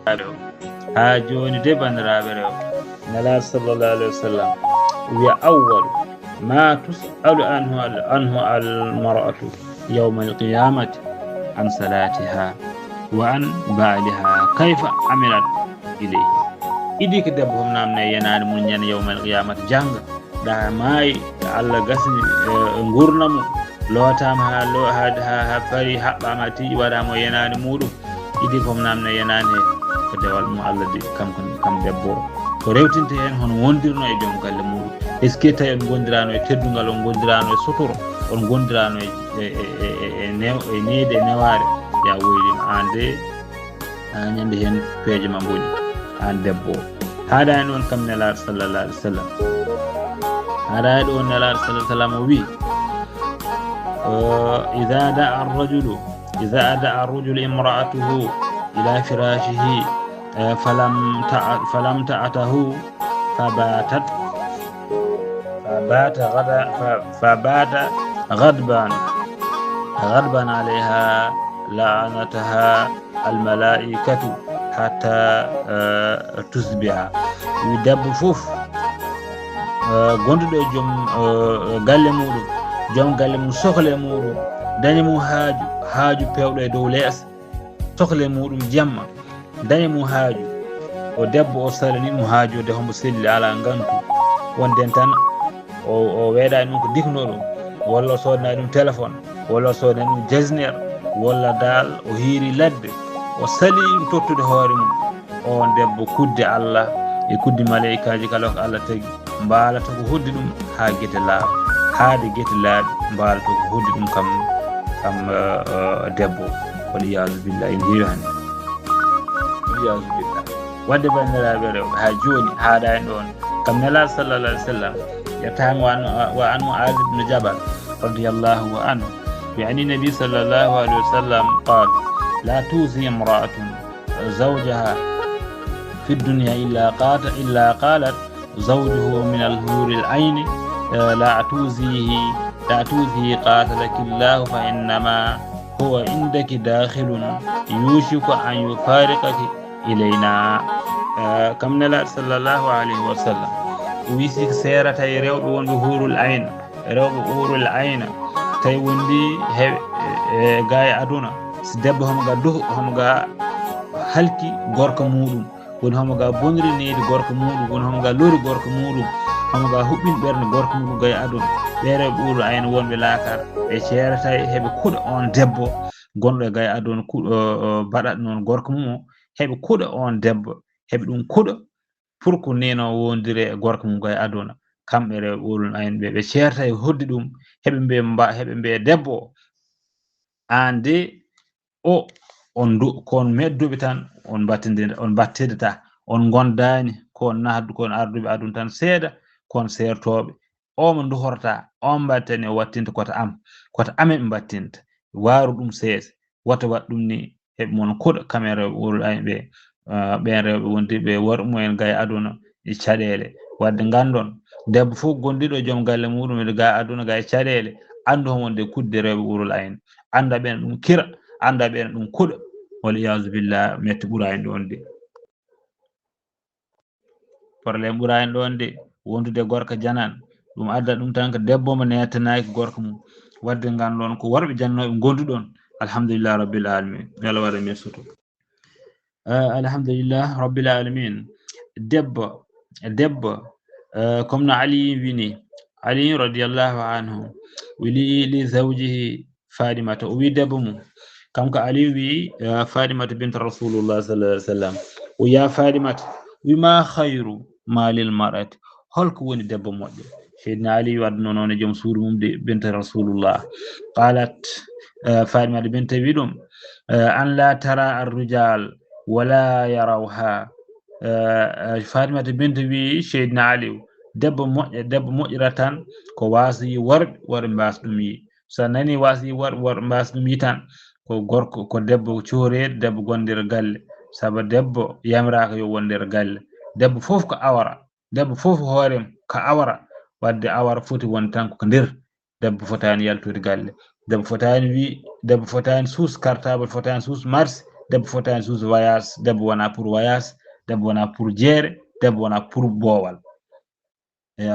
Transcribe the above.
ها جوني دبن رابرو نلا صلى الله عليه وسلم ويا أول ما تسأل عنه المرأة يوم القيامة عن صلاتها وعن بالها كيف عملت إليه إديك دبهم نامنا ينال من يوم القيامة جانغ دا ماي الله غسني غورنامو لوتام ها لو ها فري حبama ti wadamo yenani mudum idi kom namna yenani ko dewal mu Allah di kam debbo ko rewtinte hen hono wondirno e joom galle mudum est-ce que tay en gondirano e teddungal on gondirano e suturo on gondirano e neede neware ya woydim ande nyande hen peeje ma boni an debbo haada non kam nelaar sallallahu alaihi wasallam haada do nelaar sallallahu alaihi wasallam wi إذا دعا الرجل امرأته إلى فراشه فلم تأته فبات غضبان عليها لعنتها الملائكة حتى تصبح ودب فوف غوندو جوم غالي مودو jom galle mum sohle mudum dañi mum haaju pewdo e dow lees sohle mudum jamma dañi mum haaju o debbo o salani mum haaju de hombo selli ala gantu wonden tan o weeda dum ko dikno dum walla o sodna dum téléphone walla o sodna dum jasner walla dal o hiiri ladde o sali tottude hoore mum on debbo kudde Allah e kuddi malaikaji kala ko Allah tagi mbaalata ko hoddi dum ha gete laaw haade gete laaɓi mbaalto ko hoddi ɗum kam debbo waliyasu billah en heewi hande waliyasu billah wadde bandiraɓe rewɓe ha joni haada en ɗon kam nelaɗo sallallahu alaihi wa sallam yettama wa an Mu'adh ibn Jabal radiyallahu anhu يعني النبي صلى الله عليه وسلم قال لا توزي امرأة زوجها في الدنيا إلا قالت زوجه من الهور العين لا توزيه قاتلك الله فإنما هو عندك داخل يوشك أن يفارقك إلينا كم نلا صلى الله عليه وسلم ويسك سيرة ريوب وندهور العين ريوب العين tay wondi gaay aduna si debbo homo ga halki gorko mudum woni homo ga bonri needi gorko mudum woni homo ga lori gorko mudum homo ga hubbin berne gorko mudum gaay aduna bere ɓuuro ayno wonɓe laakar e ceerata heɓe kuɗa on debbo gonɗo e gaay aduna baɗat noon gorko mum o heɓe kuɗa on debbo heɓe ɗum kuɗa pour ko neno wondire e gorko mum gaay aduna kamɓe rew ɓuurun ayno ɓe ceerata e hoddi ɗum heɓe mbe debbo an de o on kon medduɓe tan on battidata on gondani kon nahdu kon arduɓe aduna tan seeɗa kon sertoɓe o mo duhorta on battani o wattinta koto amen ɓe battinta waaru ɗum seese wata wat ɗum ni heɓe mon kuɗa kamɓe rewɓe ɓuurun ayno ɓen rewɓe wondiɓe wormumen gaye aduna e caɗele wadde gandon debbo fof gondiɗo joom galle muɗum e ga aduna ga e caɗele andu homonde kudde rewɓe ɓuurol ayno anda ɓen ɗum kira anda ɓen ɗum kuɗa wal iyasu billah metti ɓurani ɗon de probléme ɓurani ɗon de wondude gorko janan ɗum adda ɗum tan ko debbo mo netanaki gorko mum wadde gandon ko worɓe jannoɓe gonduɗon alhamdulillah rabbil alamin yalla waɗa men sutu alhamdulillah rabbil alamin debbo comme no Ali wini Ali radiyallahu anhu wili li zawjihi Fadimata o wi debbo mum kanko Ali wi Fadimata bint rasulullah sallallahu alaihi wasallam o ya Fadimata wi ma khayru malil mar'ati holko woni debbo moƴƴo sayyidina Ali wadno noon e joom suudu mum de bint rasulullah qalat Fadimata bint wi ɗum an la tara ar-rijal wala yarawha Fatimata bint wi sayyidina Ali debbo moƴƴira tan ko wasi worɓe mbas ɗum yi so nani wasi worɓe mbas ɗum yi tan ko gorko ko debbo coorede debbo gondira galle saabu debbo yamiraka yo wondir galle debbo fof ko awara debbo fof hoorem ko awara wadde awara foti won tan ko ndir debbo fotani yaltude galle debbo fotani suus cartable fotani suus marché debbo fotani suuso voyage, debbo wona pour voyage, debbo wona pour jeere, debbo wona pour boowal. Eyi